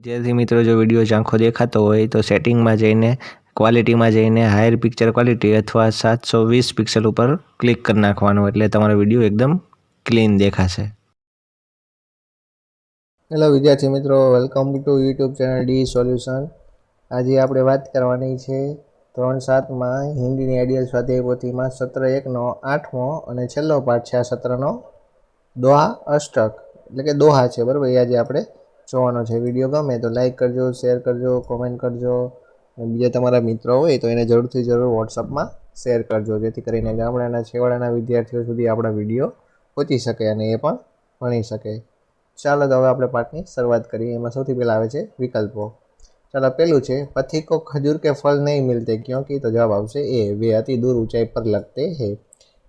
विद्यार्थी मित्रों जो विडियो झांखो देखातो होय तो सेटिंग में जईने क्वॉलिटी में जईने हायर पिक्चर क्वॉलिटी अथवा 720 पिक्सल पर क्लिक कर नाखवानुं एटले तमारो विडियो एकदम क्लीन देखाशे। हेलो विद्यार्थी मित्रों, welcome to YouTube channel D solution. आज આપણે વાત करवानी છે ધોરણ 7 માં હિન્દીની આઈડિયલ સ્વાધ્યાય પોથીમાં સત્ર 1 નો 8મો અને છેલ્લો પાઠ છે આ સત્રનો દોહા અષ્ટક એટલે કે દોહા છે, બરાબર। એ આજે આપણે જોવાનો છે। વિડીયો ગમે તો લાઈક કરજો, શેર કરજો, કોમેન્ટ કરજો અને બીજા તમારા મિત્રો હોય તો એને જરૂરથી જરૂર વોટ્સઅપમાં શેર કરજો, જેથી કરીને ગામડાના છેવાડાના વિદ્યાર્થીઓ સુધી આપણા વિડીયો પહોંચી શકે અને એ પણ ભણી શકે। ચાલો તો હવે આપણે પાઠની શરૂઆત કરીએ। એમાં સૌથી પહેલાં આવે છે વિકલ્પો। ચાલો પહેલું છે पथी को खजूर के फल नहीं मिलते क्योंकि, तो जवाब आवશે ए, वे अति दूर ऊंचाई पर लगते हैं।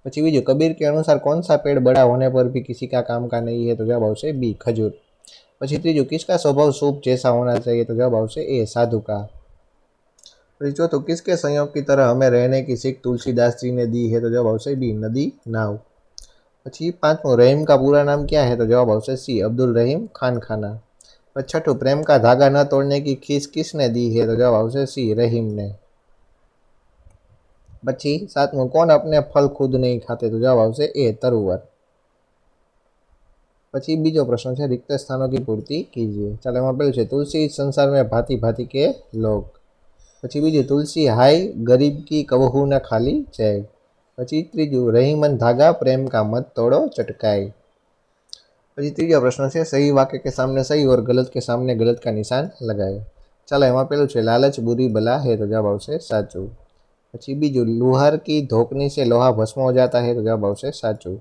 પછી બીજું कबीर के अनुसार कौन सा पेड़ बड़ा होने पर भी किसी का काम का नहीं है, तो जवाब आवશે बी, खजूर। પછી ત્રીજું किसका स्वभाव सूप जैसा होना चाहिए, तो जवाब आवશે ए, साधु का। પછી ચોથું किसके संयोग की तरह हमें रहने की सीख तुलसीदास जी ने दी है, तो जवाब आवશે बी, नदी नाव। પછી પાંચમું रहीम का पूरा नाम क्या है, तो जवाब आवશે सी, अब्दुल रहीम खान खाना। પછી छठુं प्रेम का धागा न तोड़ने की खीस किसने दी है, तो जवाब आवશે सी, रहीम ने। પછી सातमुं कौन अपने फल खुद नहीं खाते, तो जवाब आवશે ए, तरुवर। પછી બીજો પ્રશ્ન છે रिक्त स्थानों की पूर्ति कीजिए। ચાલો એમાં પહેલું છે तुलसी संसार में भांति भांति के लोग। પછી બીજું तुलसी हाय गरीब की कबहू न खाली जाए। પછી ત્રીજું रहीमन धागा प्रेम का मत तोड़ो चटकाए। પછી ત્રીજો પ્રશ્ન છે सही वाक्य के सामने सही और गलत के सामने गलत का निशान लगाए। ચાલો એમાં પહેલું છે लालच बुरी बला है, तो जवाब આવશે સાચું। પછી બીજું लोहार की धोकनी से लोहा भस्म हो जाता है, तो जवाब આવશે સાચું।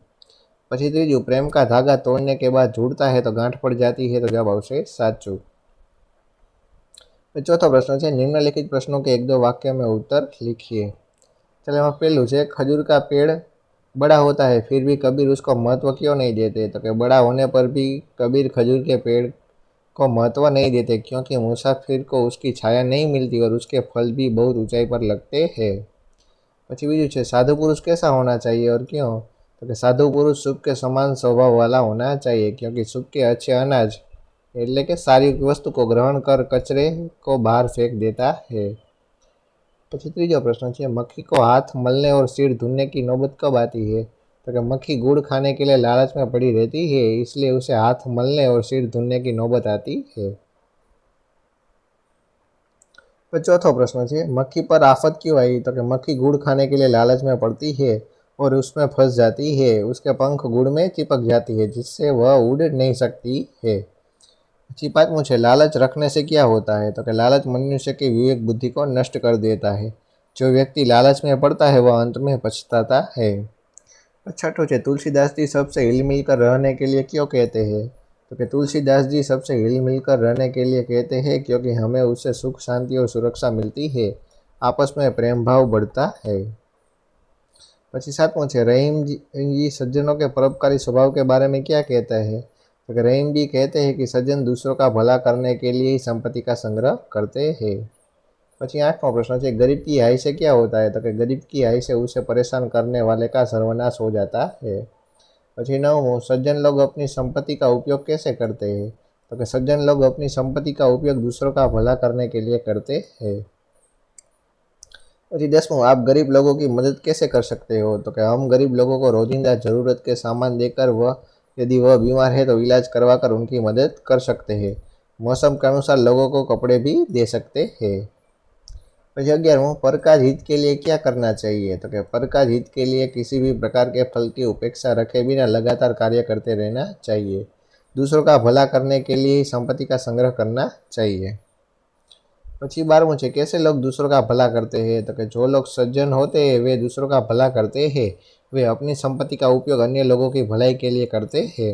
પછી ત્રીજું प्रेम का धागा तोड़ने के बाद जुड़ता है तो गांठ पड़ जाती है, तो जवाब આવશે સાચું। चौथा प्रश्न है निम्नलिखित प्रश्नों के एक दो वाक्य में उत्तर लिखिए। चलो एમાં પહેલું છે खजूर का पेड़ बड़ा होता है फिर भी कबीर उसको महत्व क्यों नहीं देते, तो कि बड़ा होने पर भी कबीर खजूर के पेड़ को महत्व नहीं देते क्योंकि मुसाफिर को उसकी छाया नहीं मिलती और उसके फल भी बहुत ऊंचाई पर लगते हैं। પછી બીજું છે साधु पुरुष कैसा होना चाहिए और क्यों, तो कि साधु पुरुष सुख के समान स्वभाव वाला होना चाहिए क्योंकि सुख के अच्छे अनाज એટલે કે સારી વસ્તુ को ग्रहण कर कचरे को बाहर फेंक देता है। પછી ત્રીજો પ્રશ્ન છે मक्खी को हाथ मलने और सिर धुलने की नौबत कब आती है, तो कि मक्खी गुड़ खाने के लिए लालच में पड़ी रहती है इसलिए उसे हाथ मलने और सिर धुलने की नौबत आती है। तो चौथो प्रश्न है मक्खी पर आफत क्यों आई, तो कि मक्खी गुड़ खाने के लिए लालच में पड़ती है और उसमें फंस जाती है, उसके पंख गुड़ में चिपक जाती है जिससे वह उड़ नहीं सकती है। પછી પાંચમું છે लालच रखने से क्या होता है, तो कि लालच मनुष्य की विवेक बुद्धि को नष्ट कर देता है, जो व्यक्ति लालच में पड़ता है वह अंत में पछताता है। छठो है तुलसीदास जी सबसे हिल मिलकर रहने के लिए क्यों कहते हैं, तो कि तुलसीदास जी सबसे हिल मिलकर रहने के लिए कहते हैं क्योंकि हमें उससे सुख शांति और सुरक्षा मिलती है, आपस में प्रेम भाव बढ़ता है। પછી સાતમું છે रहीम जी सज्जनों के परोपकारी स्वभाव के बारे में क्या कहता है, तो रहीम भी कहते हैं कि सज्जन दूसरों का भला करने के लिए ही संपत्ति का संग्रह करते हैं। પછી आठवां प्रश्न है गरीब की हाय से क्या होता है, तो कि गरीब की हाय से उसे परेशान करने वाले का सर्वनाश हो जाता है। પછી नवमों सज्जन लोग अपनी संपत्ति का उपयोग कैसे करते हैं, तो कि सज्जन लोग अपनी संपत्ति का उपयोग दूसरों का भला करने के लिए करते हैं। પછી दसमों आप गरीब लोगों की मदद कैसे कर सकते हो, तो कि हम गरीब लोगों को रोजिंदा ज़रूरत के सामान देकर वह यदि वह बीमार है तो इलाज करवा कर उनकी मदद कर सकते हैं। मौसम के अनुसार लोगों को कपड़े भी दे सकते हैं। પછી 11वां पर का हित के लिए क्या करना चाहिए, तो कि पर का हित के लिए किसी भी प्रकार के फल की उपेक्षा रखे बिना लगातार कार्य करते रहना चाहिए, दूसरों का भला करने के लिए संपत्ति का संग्रह करना चाहिए। પછી 12वां है कैसे लोग दूसरों का भला करते हैं, तो कि जो लोग सज्जन होते हैं वे दूसरों का भला करते हैं, वे अपनी संपत्ति का उपयोग अन्य लोगों की भलाई के लिए करते हैं।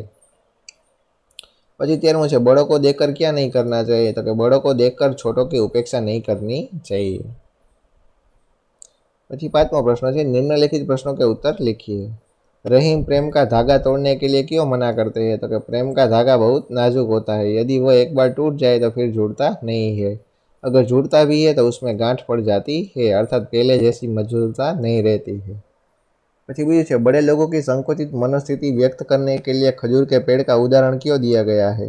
પછી 13वां है बड़ों को देखकर क्या नहीं करना चाहिए, तो कि बड़ों को देखकर छोटों की उपेक्षा नहीं करनी चाहिए। પછી 5वां प्रश्न है निम्नलिखित प्रश्नों के उत्तर लिखिए। रहीम प्रेम का धागा तोड़ने के लिए क्यों मना करते हैं, तो कि प्रेम का धागा बहुत नाजुक होता है, यदि वह एक बार टूट जाए तो फिर जुड़ता नहीं है, अगर जुड़ता भी है तो उसमें गांठ पड़ जाती है अर्थात पहले जैसी मजबूतता नहीं रहती है। પછી બીજું છે बड़े लोगों की संकुचित मनोस्थिति व्यक्त करने के लिए खजूर के पेड़ का उदाहरण क्यों दिया गया है,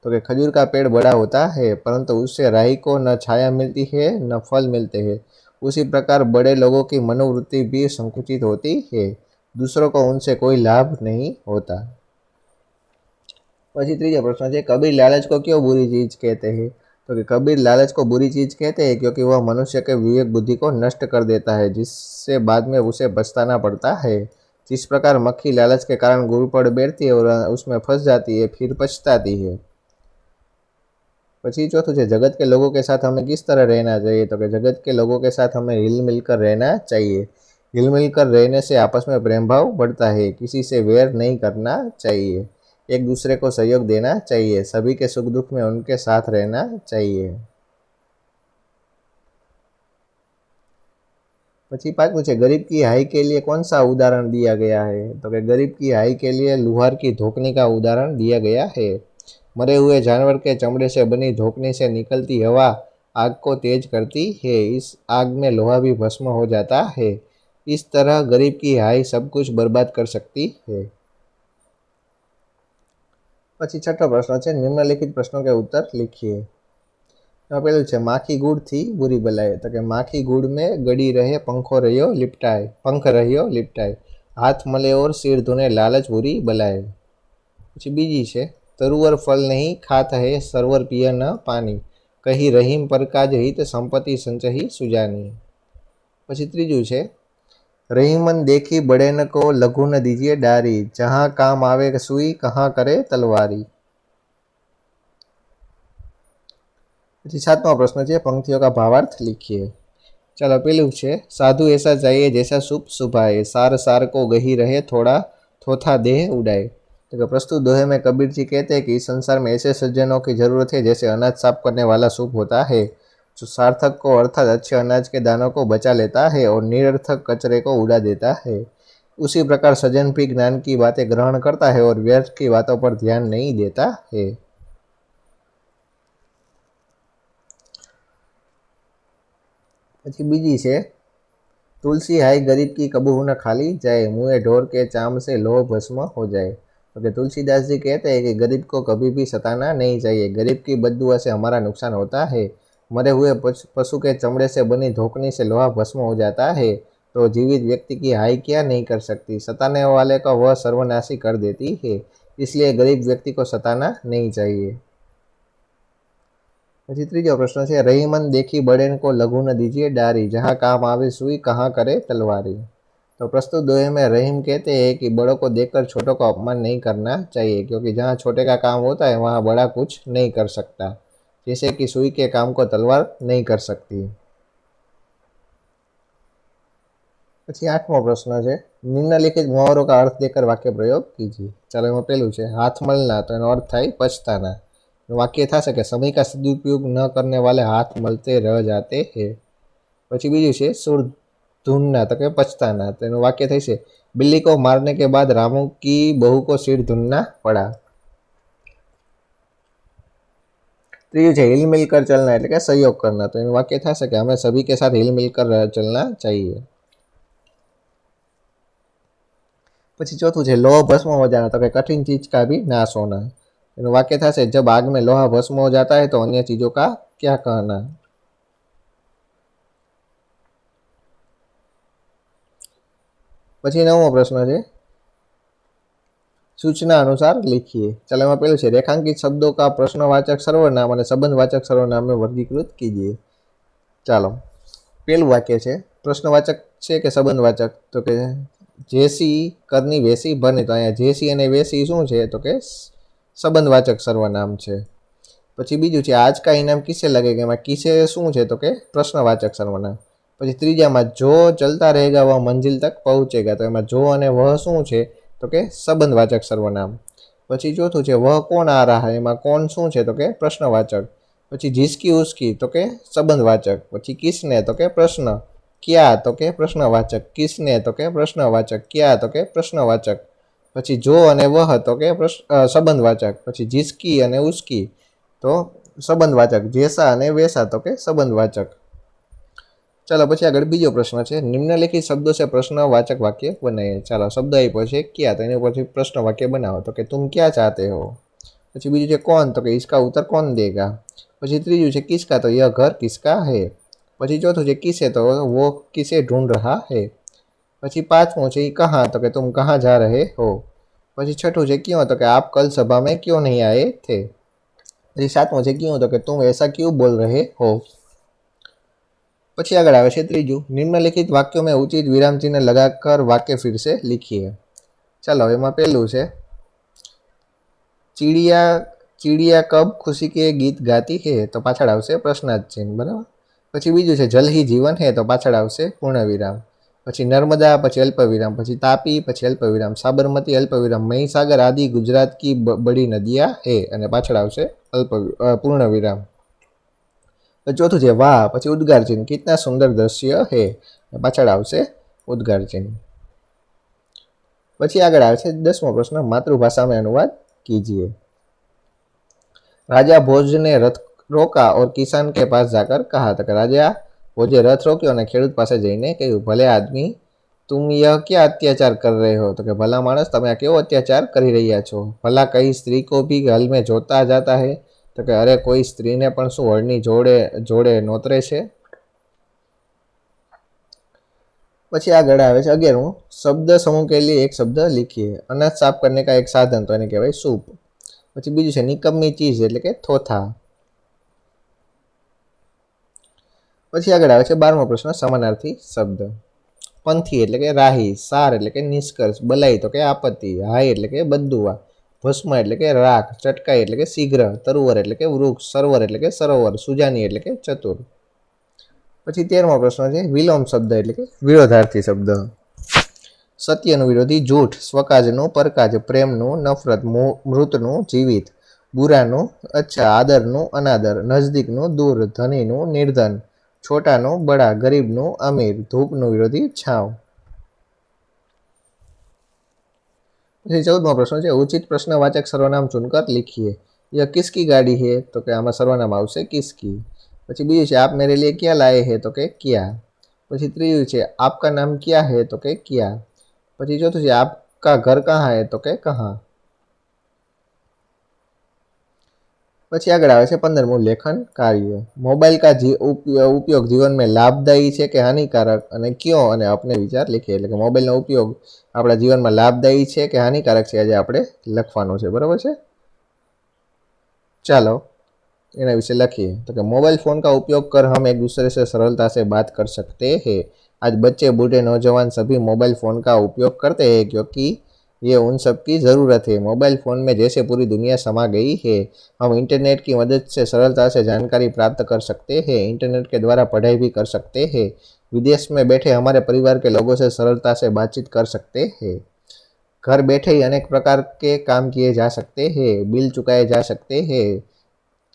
तो कि खजूर का पेड़ बड़ा होता है परंतु उससे राही को न छाया मिलती है न फल मिलते हैं। उसी प्रकार बड़े लोगों की मनोवृत्ति भी संकुचित होती है, दूसरों को उनसे कोई लाभ नहीं होता। પછી ત્રીજો પ્રશ્ન છે, कबीर लालच को क्यों बुरी चीज कहते हैं? तो कि कबीर लालच को बुरी चीज कहते हैं क्योंकि वह मनुष्य के विवेक बुद्धि को नष्ट कर देता है, जिससे बाद में उसे पछताना पड़ता है। जिस प्रकार मक्खी लालच के कारण गुरु पर बैठती है और उसमें फंस जाती है, फिर पछताती है। પછી ચોથું છે, जगत के लोगों के साथ हमें किस तरह रहना चाहिए? तो कि जगत के लोगों के साथ हमें हिल मिल कर रहना चाहिए। हिल मिल कर रहने से आपस में प्रेम भाव बढ़ता है। किसी से वैर नहीं करना चाहिए, एक दूसरे को सहयोग देना चाहिए, सभी के सुख दुख में उनके साथ रहना चाहिए। પછી पांचवुं છે, गरीब की हाई के लिए कौन सा उदाहरण दिया गया है? तो कि गरीब की हाई के लिए लुहार की धोकनी का उदाहरण दिया गया है। मरे हुए जानवर के चमड़े से बनी धोकनी से निकलती हवा आग को तेज करती है, इस आग में लोहा भी भस्म हो जाता है। इस तरह गरीब की हाई सब कुछ बर्बाद कर सकती है। પછી છઠ્ઠો પ્રશ્ન છે, નિમ્નલિખિત પ્રશ્નો के उत्तर लिखिए। પેલું છે, માખી ગુડ થી બુરી બલાય? તો કે માખી गुड़ में गड़ी रहे पंख रहियो लिपटाए, हाथ मले और सिर धुने लालच बुरी बलाए। પછી બીજી છે, तरुवर फल नहीं खात है सरवर पिय न पानी, कही रहीम पर काज हित संपत्ति संचही सुजानी। પછી ત્રીજું છે, रहीमन देखी बड़े न को लघु न दीजिए डारी, जहाँ काम आवे सुई कहाँ करे तलवारी। પછી સાતમો પ્રશ્ન છે, पंक्तियों का भावार्थ लिखिए। चलो पेलू है, साधु ऐसा चाहिए जैसा शुभ शुभाए, सार सार को गही रहे थोड़ा थोथा देह उड़ाए। तो प्रस्तुत दोहे में कबीर जी कहते हैं कि इस संसार में ऐसे सज्जनों की जरूरत है जैसे अनाज साफ करने वाला शुभ होता है, जो सार्थक को अर्थात अच्छे अनाज के दानों को बचा लेता है और निरर्थक कचरे को उड़ा देता है। उसी प्रकार सज्जन भी ज्ञान की बातें ग्रहण करता है और व्यर्थ की बातों पर ध्यान नहीं देता है। પછી બીજી છે, तुलसी हाई गरीब की कबहू न खाली जाए, मुँहे ढोर के चाम से लोह भस्म हो जाए। तो कि तुलसीदास जी कहते हैं कि गरीब को कभी भी सताना नहीं चाहिए, गरीब की बददुआ से हमारा नुकसान होता है। मरे हुए पशु के चमड़े से बनी धोकनी से लोहा भस्म हो जाता है, तो जीवित व्यक्ति की हाई क्या नहीं कर सकती, सताने वाले को वह सर्वनाशी कर देती है। इसलिए गरीब व्यक्ति को सताना नहीं चाहिए। પછી ત્રીજો પ્રશ્ન છે, રહીમન देखी बड़े को लघु न दीजिए डारी, जहाँ काम आवे सुई कहाँ करे तलवारी। तो प्रस्तुत दोहे में रहीम कहते हैं कि बड़ों को देखकर छोटों को अपमान नहीं करना चाहिए, क्योंकि जहाँ छोटे का काम होता है वहाँ बड़ा कुछ नहीं कर सकता, जैसे कि सुई के काम को तलवार नहीं कर सकती। પછી આઠમો પ્રશ્ન છે, નિમ્નલિખિત મુહાવરો का अर्थ देकर वाक्य प्रयोग कीजिए। चलो एમાં પેલું છે, हाथ मलना, तो એનો अर्थ થાય પછતાना। वाक्य था कि समय का सदुपयोग न करने वाले हाथ मलते रह जाते हैं। પછી બીજું છે, सुर धुनना, तो કે पछताना, तो એનું वाक्य થાય છે, बिल्ली को मारने के बाद रामू की बहू को सिर धुनना पड़ा। ત્રીજું છે, हिल मिल कर चलना, એટલે કે सहयोग करना, तो એનું वाक्य था कि हमें सभी के साथ हिल मिल कर चलना चाहिए। પછી ચોથું છે, लोह भस्म हो जाना, तो कि कठिन चीज का भी नाश होना। वाक्य था से, जब आग में लोहा भस्म हो जाता है तो अन्य चीजों का क्या कहना। પછી નવમો પ્રશ્ન છે, सूचना अनुसार लिखिए। चलो एમાં પેલું છે, रेखांकित शब्दों का प्रश्नवाचक सर्वनाम और संबंधवाचक सर्वनाम में वर्गीकृत कीजिए। चलो પેલું वाक्य છે, प्रश्नवाचक છે કે संबंधवाचक? तो કે જેસી કરની વેસી બને, તો અહીંયા જેસી અને વેસી શું છે? તો કે संबंधवाचक सर्वनाम है। પછી બીજું છે, आज का इनाम किसे लगेगा, एमां किसे શું છે? તો કે પ્રશ્નવાચક સર્વનામ। પછી ત્રીજામાં जो चलता रहेगा वह मंजिल तक पहुंचेगा, तो एमां जो અને वह શું છે? તો કે સંબંધવાચક સર્વનામ। પછી ચોથું છે, वह कौन आ रहा है, એમાં कौन શું છે? તો કે પ્રશ્નવાચક। પછી जिसकी उसकी, तो के संबंधवाचक। પછી किसने, तो के प्रश्न। क्या, तो के प्रश्नवाचक। किसने, तो के प्रश्नवाचक। क्या, तो के प्रश्नवाचक। પછી जो અને वह, तो के संबंधवाचक। પછી जिसकी અને उसकी, तो संबंधवाचक। जैसा અને वैसा, तो के संबंधवाचक। चलो પછી આગળ બીજો પ્રશ્ન છે, निम्नलिखित शब्दों से प्रश्नवाचक वाक्य बनाइए। चलो शब्द आप्यो છે क्या, तो एनी परथी प्रश्न वाक्य बनावो। तो कि तुम क्या चाहते हो, પછી બીજું છે कौन, तो कि इसका उत्तर कौन देगा। પછી ત્રીજું છે किसका, तो यह घर किसका है। પછી ચોથું છે किसे, तो वो किसे ढूंढ रहा है। પછી પાંચમું છે कहाँ, तो कि तुम कहाँ जा रहे हो। પછી छठું છે क्यों, तो कि आप कल सभा में क्यों नहीं आए थे। પછી સાતમું છે क्यों, तो कि तुम ऐसा क्यों बोल रहे हो। પછી આગળ આવે છે ત્રીજું, નિમ્નલિખિત વાક્यों में उचित विराम चिन्ह लगाकर वाक्य फिर से लिखिए। ચાલો એમાં પહેલું છે चिड़िया चिड़िया कब खुशी के गीत गाती है, तो पाछળ આવશે પ્રશ્નાર્થ ચિહ્ન, બરાબર। પછી બીજું છે જલ ही जीवन है, तो પાછળ આવશે પૂર્ણ વિરામ। પછી નર્મદા, પછી અલ્પવિરામ, પછી તાપી, પછી અલ્પવિરામ, સાબરમતી, અલ્પવિરામ, મહીસાગર आदि गुजरात की बड़ी नदियाँ है, અને પાછળ આવશે પૂર્ણ વિરામ। તો ચોથું છે વાહ, પછી ઉદ્ગાર ચિહ્ન, कितना सुंदर दृश्य है, પાછળ આવશે ઉદ્ગાર ચિહ્ન। પછી આગળ આવે છે 10મો પ્રશ્ન, मातृभाषा में अनुवाद कीजिए। राजा भोज ने रथ रोका और किसान के पास जाकर कहा, तो राजा भोजे रथ रोक्यो અને ખેડૂત પાસે જઈને કહ્યું, ભલે આદમી तुम यह क्या अत्याचार कर रहे हो, तो कि भला मानस તમે આ કેવો અત્યાચાર કરી રહ્યા છો। भला कई स्त्री को भी हल में जोता जाता है, तो कि अरे कोई स्त्री ने पण શું હળની જોડે જોડે નોતરે છે। પછી આગળ આવે છે 11મું, શબ્દ समूह के लिए एक शब्द लिखिए। अनाज साफ करने का एक साधन, तो એને કહેવાય सूप। પછી બીજું છે નિકમ્મી ચીજ, એટલે કે થોથા। પછી આગળ આવે છે 12મો પ્રશ્ન, સમાનાર્થી શબ્દ। पंथी એટલે કે રાહી, સાર એટલે કે નિષ્કર્ષ, બલાઈ તો કે આપત્તિ, હાય એટલે કે બદદુઆ, ભસ્મ એટલે કે રાખ, ચટકાઈ એટલે કે શીઘ્ર, તરુવર એટલે કે વૃક્ષ, સરોવર એટલે કે સરોવર, સુજાની એટલે કે ચતુર। પછી 13મો પ્રશ્ન છે વિલોમ શબ્દ એટલે કે વિરોધાર્થી શબ્દ। સત્યનું વિરોધી જૂઠ, સ્વકાજનું પરકાજ, પ્રેમનું નફરત, મૃતનું જીવિત, બુરાનું અચ્છા, આદરનું અનાદર, નજદીકનું દૂર, ધનીનું નિર્ધન, छोटाનું बड़ा, गरीबનું अमीर, धूपનું વિરોધી છાંવ। પછી 14મો પ્રશ્ન છે ઉચિત પ્રશ્નવાચક સર્વનામ चुनकर लिखिए। यह किसकी गाड़ी है, तो કે આમાં સર્વનામ આવશે किसकी। પછી બીજું છે आप मेरे लिए क्या लाए हैं, तो કે क्या। પછી ત્રીજું છે आपका नाम क्या है, तो કે क्या। પછી ચોથું છે आपका घर कहाँ है, तो કે कहाँ। પછી આગળ આવે છે 15મું લેખન કાર્ય। મોબાઈલ કા ઉપયોગ જીવન में लाभदायी છે કે હાનિકારક, અને ક્યો અને अपने વિચાર લખીએ। એટલે કે મોબાઈલનો ઉપયોગ આપણા જીવનમાં લાભદાયી છે કે હાનિકારક છે, આજે આપણે લખવાનું છે, બરાબર છે। ચાલો એના વિશે લખીએ। तो कि मोबाइल फ़ोन का उपयोग कर हम एक दूसरे से सरलता से बात कर सकते हैं। आज बच्चे बूढ़े नौजवान सभी मोबाइल फ़ोन का उपयोग करते हैं, क्योंकि ये उन सब की ज़रूरत है। मोबाइल फ़ोन में जैसे पूरी दुनिया समा गई है। हम इंटरनेट की मदद से सरलता से जानकारी प्राप्त कर सकते हैं। इंटरनेट के द्वारा पढ़ाई भी कर सकते हैं। विदेश में बैठे हमारे परिवार के लोगों से सरलता से बातचीत कर सकते हैं। घर बैठे ही अनेक प्रकार के काम किए जा सकते हैं, बिल चुकाए जा सकते हैं।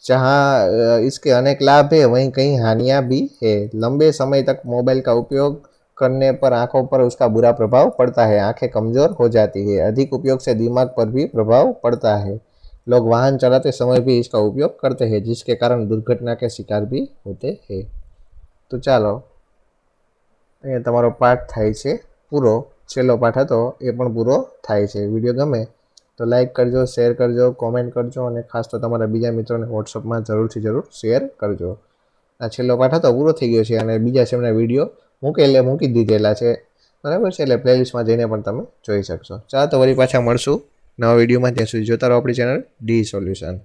जहाँ इसके अनेक लाभ है, वहीं कई हानियाँ भी है। लंबे समय तक मोबाइल का उपयोग करने पर आंखों पर उसका बुरा प्रभाव पड़ता है, आंखें कमज़ोर हो जाती है। अधिक उपयोग से दिमाग पर भी प्रभाव पड़ता है। लोग वाहन चलाते समय भी इसका उपयोग करते हैं, जिसके कारण दुर्घटना के शिकार भी होते हैं। तो ચાલો અહીંયા તમારો પાઠ થાય છે પૂરો। છેલ્લો પાઠ હતો એ પણ પૂરો થાય છે। વિડીયો ગમે તો લાઈક કરજો, શેર કરજો, કોમેન્ટ કરજો, અને ખાસ તો તમારા બીજા મિત્રોને વોટ્સઅપમાં જરૂરથી જરૂર શેર કરજો। આ છેલ્લો પાઠ હતો પૂરો થઈ ગયો છે, અને બીજા સેમના વિડીયો મૂકી દીધેલા છે, બરાબર છે। એટલે પ્લેલિસ્ટમાં જઈને પણ તમે જોઈ શકશો। ચાલો તો વળી પાછા મળશું નવા વિડીયોમાં, ત્યાં સુધી જોતા રહો આપણી ચેનલ ડી સોલ્યુશન।